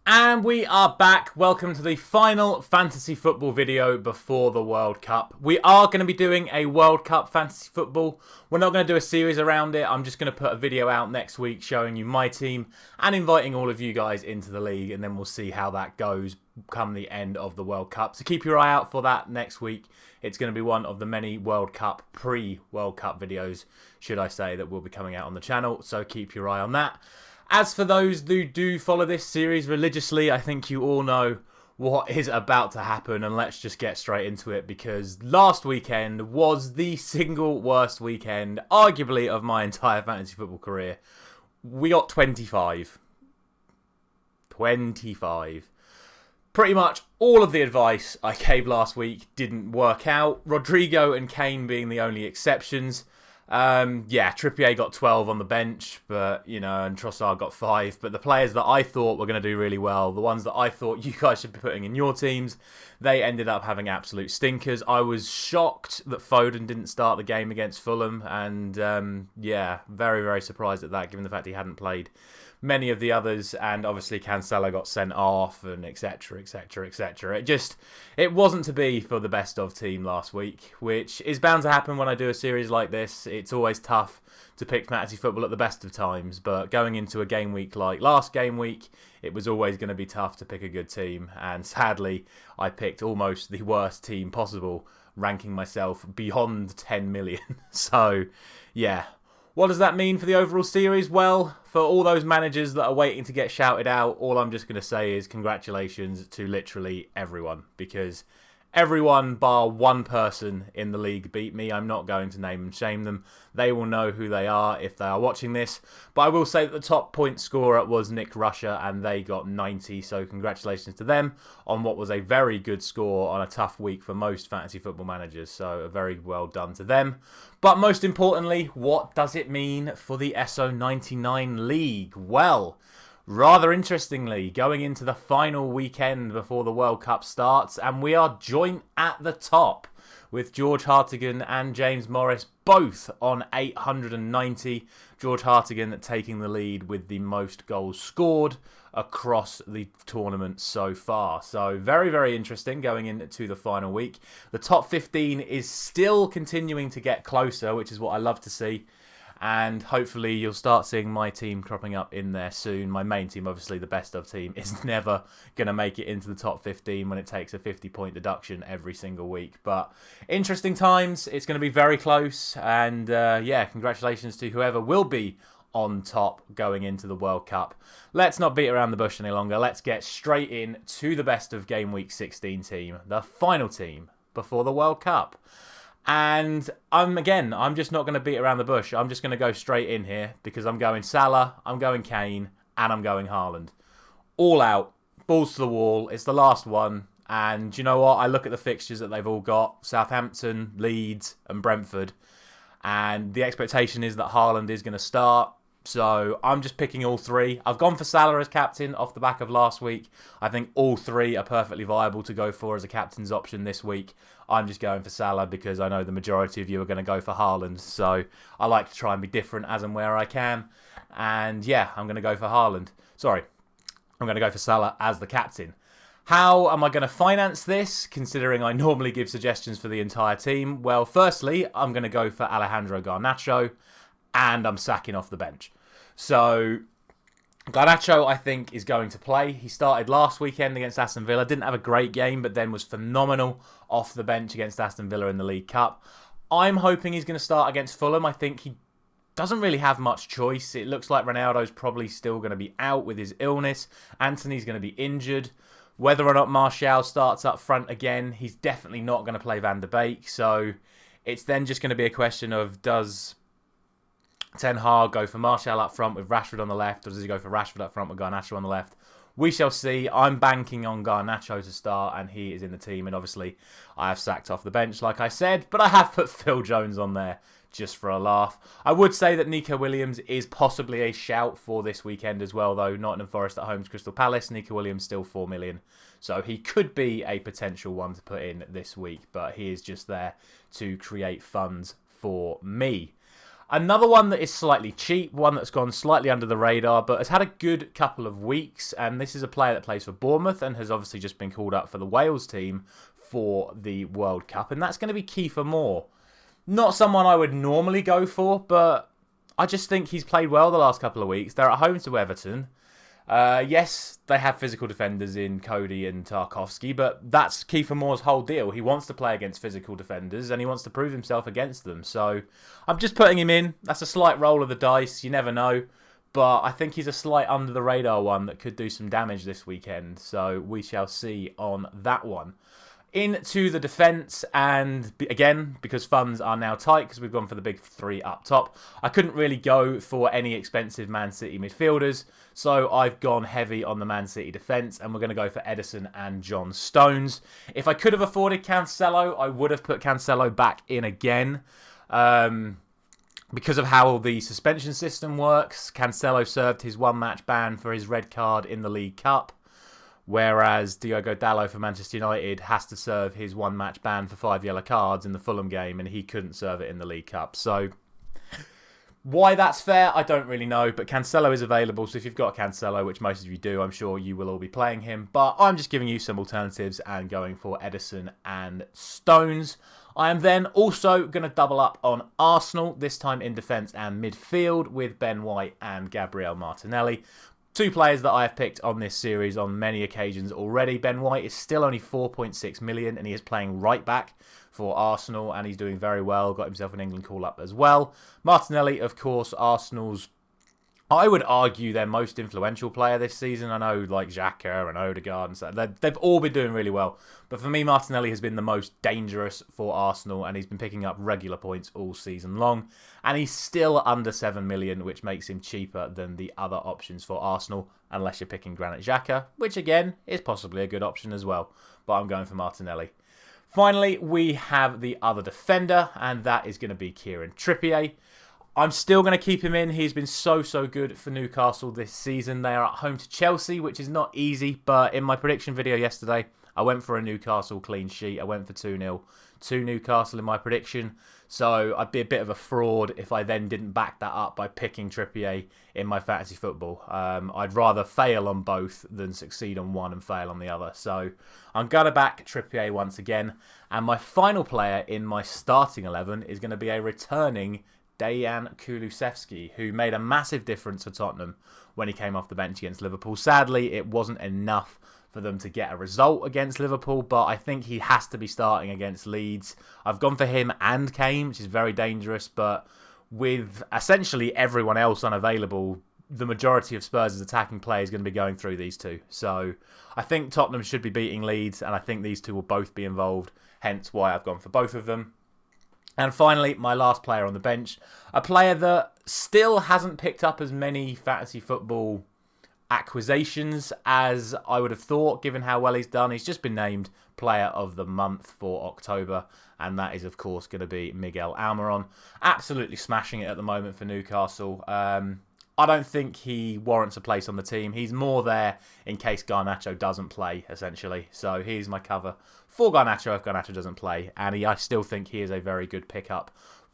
And we are back. Welcome to the final fantasy football video before the World Cup. We are going to be doing a World Cup fantasy football. We're not going to do a series around it. I'm just going to put a video out next week showing you my team and inviting all of you guys into the league, and then we'll see how that goes come the end of the World Cup. So keep your eye out for that next week. It's going to be one of the many World Cup, pre-World Cup videos, should I say, that will be coming out on the channel. So keep your eye on that. As for those who do follow this series religiously, I think you all know what is about to happen, and let's just get straight into it, because last weekend was the single worst weekend, arguably, of my entire fantasy football career. We got 25. 25. Pretty much all of the advice I gave last week didn't work out, Rodrigo and Kane being the only exceptions. Trippier got 12 on the bench, but and Trossard got 5. But the players that I thought were going to do really well, the ones that I thought you guys should be putting in your teams, they ended up having absolute stinkers. I was shocked that Foden didn't start the game against Fulham, and very, very surprised at that, given the fact he hadn't played many of the others, and obviously Cancelo got sent off, and etc, etc, etc. It wasn't to be for the best of team last week, which is bound to happen when I do a series like this. It's always tough to pick fantasy football at the best of times, but going into a game week like last game week, it was always going to be tough to pick a good team, and sadly, I picked almost the worst team possible, ranking myself beyond 10 million. So, yeah. What does that mean for the overall series? Well, for all those managers that are waiting to get shouted out, all I'm just going to say is congratulations to literally everyone, because everyone bar one person in the league beat me. I'm not going to name and shame them. They will know who they are if they are watching this. But I will say that the top point scorer was Nick Rusher, and they got 90. So congratulations to them on what was a very good score on a tough week for most fantasy football managers. So a very well done to them. But most importantly, what does it mean for the Esso 99 League? Well, rather interestingly, going into the final weekend before the World Cup starts, and we are joint at the top with George Hartigan and James Morris both on 890. George Hartigan taking the lead with the most goals scored across the tournament so far. So very, very interesting going into the final week. The top 15 is still continuing to get closer, which is what I love to see. And hopefully you'll start seeing my team cropping up in there soon. My main team, obviously the best of team, is never going to make it into the top 15 when it takes a 50-point deduction every single week. But interesting times. It's going to be very close. And congratulations to whoever will be on top going into the World Cup. Let's not beat around the bush any longer. Let's get straight in to the best of Game Week 16 team, the final team before the World Cup. And I'm just not going to beat around the bush. I'm just going to go straight in here, because I'm going Salah, I'm going Kane, and I'm going Haaland. All out, balls to the wall. It's the last one. And you know what? I look at the fixtures that they've all got: Southampton, Leeds, and Brentford. And the expectation is that Haaland is going to start. So I'm just picking all three. I've gone for Salah as captain off the back of last week. I think all three are perfectly viable to go for as a captain's option this week. I'm just going for Salah because I know the majority of you are going to go for Haaland. So I like to try and be different as and where I can. And yeah, I'm going to go for Haaland. I'm going to go for Salah as the captain. How am I going to finance this, considering I normally give suggestions for the entire team? Well, firstly, I'm going to go for Alejandro Garnacho, and I'm sacking off the bench. So Garnacho, I think, is going to play. He started last weekend against Aston Villa. Didn't have a great game, but then was phenomenal off the bench against Aston Villa in the League Cup. I'm hoping he's going to start against Fulham. I think he doesn't really have much choice. It looks like Ronaldo's probably still going to be out with his illness. Anthony's going to be injured. Whether or not Martial starts up front again, he's definitely not going to play Van de Beek. So it's then just going to be a question of, does Ten Hag go for Martial up front with Rashford on the left, or does he go for Rashford up front with Garnacho on the left? We shall see. I'm banking on Garnacho to start, and he is in the team. And obviously, I have sacked off the bench, like I said, but I have put Phil Jones on there just for a laugh. I would say that Nico Williams is possibly a shout for this weekend as well, though. Nottingham Forest at home to Crystal Palace. Nico Williams still 4 million. So he could be a potential one to put in this week, but he is just there to create funds for me. Another one that is slightly cheap, one that's gone slightly under the radar, but has had a good couple of weeks. And this is a player that plays for Bournemouth and has obviously just been called up for the Wales team for the World Cup. And that's going to be Kiefer Moore. Not someone I would normally go for, but I just think he's played well the last couple of weeks. They're at home to Everton. Yes, they have physical defenders in Cody and Tarkowski, but that's Kiefer Moore's whole deal. He wants to play against physical defenders and he wants to prove himself against them. So I'm just putting him in. That's a slight roll of the dice. You never know. But I think he's a slight under the radar one that could do some damage this weekend. So we shall see on that one. Into the defence, and again, because funds are now tight, because we've gone for the big three up top, I couldn't really go for any expensive Man City midfielders, so I've gone heavy on the Man City defence, and we're going to go for Edison and John Stones. If I could have afforded Cancelo, I would have put Cancelo back in again. Because of how the suspension system works, Cancelo served his one-match ban for his red card in the League Cup, whereas Diogo Dalot for Manchester United has to serve his one-match ban for 5 yellow cards in the Fulham game, and he couldn't serve it in the League Cup. So why that's fair, I don't really know, but Cancelo is available, so if you've got Cancelo, which most of you do, I'm sure you will all be playing him, but I'm just giving you some alternatives and going for Edison and Stones. I am then also going to double up on Arsenal, this time in defence and midfield, with Ben White and Gabriel Martinelli. Two players that I have picked on this series on many occasions already. Ben White is still only 4.6 million and he is playing right back for Arsenal and he's doing very well. Got himself an England call-up as well. Martinelli, of course, Arsenal's, I would argue, their most influential player this season. I know, like Xhaka and Odegaard and stuff, they've all been doing really well. But for me, Martinelli has been the most dangerous for Arsenal and he's been picking up regular points all season long. And he's still under 7 million, which makes him cheaper than the other options for Arsenal, unless you're picking Granit Xhaka, which again is possibly a good option as well. But I'm going for Martinelli. Finally, we have the other defender, and that is going to be Kieran Trippier. I'm still going to keep him in. He's been so good for Newcastle this season. They are at home to Chelsea, which is not easy. But in my prediction video yesterday, I went for a Newcastle clean sheet. I went for 2-0 to Newcastle in my prediction. So I'd be a bit of a fraud if I then didn't back that up by picking Trippier in my fantasy football. I'd rather fail on both than succeed on one and fail on the other. So I'm going to back Trippier once again. And my final player in my starting 11 is going to be a returning Dejan Kulusevski, who made a massive difference for Tottenham when he came off the bench against Liverpool. Sadly, it wasn't enough for them to get a result against Liverpool, but I think he has to be starting against Leeds. I've gone for him and Kane, which is very dangerous, but with essentially everyone else unavailable, the majority of Spurs' attacking play is going to be going through these two. So I think Tottenham should be beating Leeds, and I think these two will both be involved, hence why I've gone for both of them. And finally, my last player on the bench, a player that still hasn't picked up as many fantasy football acquisitions as I would have thought, given how well he's done. He's just been named Player of the Month for October, and that is, of course, going to be Miguel Almiron. Absolutely smashing it at the moment for Newcastle. I don't think he warrants a place on the team. He's more there in case Garnacho doesn't play, essentially. So here's my cover for Garnacho if Garnacho doesn't play. And I still think he is a very good pickup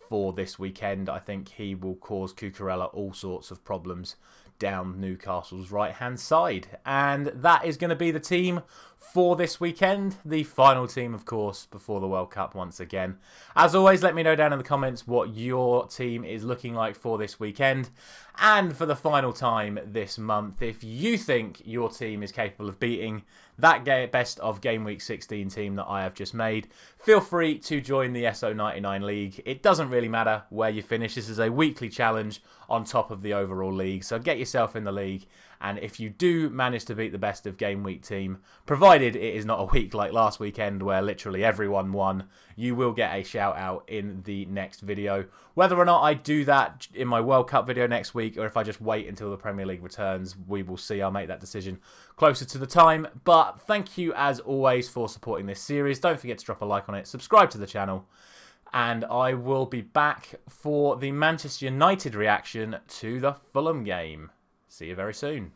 for this weekend. I think he will cause Cucurella all sorts of problems down Newcastle's right-hand side. And that is going to be the team for this weekend. The final team, of course, before the World Cup once again. As always, let me know down in the comments what your team is looking like for this weekend. And for the final time this month, if you think your team is capable of beating that best of Game Week 16 team that I have just made, feel free to join the Esso 99 League. It doesn't really matter where you finish. This is a weekly challenge on top of the overall league. So get yourself in the league. And if you do manage to beat the best of Game Week team, provided it is not a week like last weekend where literally everyone won, you will get a shout out in the next video. Whether or not I do that in my World Cup video next week or if I just wait until the Premier League returns, we will see. I'll make that decision closer to the time. But thank you as always for supporting this series. Don't forget to drop a like on it, subscribe to the channel, and I will be back for the Manchester United reaction to the Fulham game. See you very soon.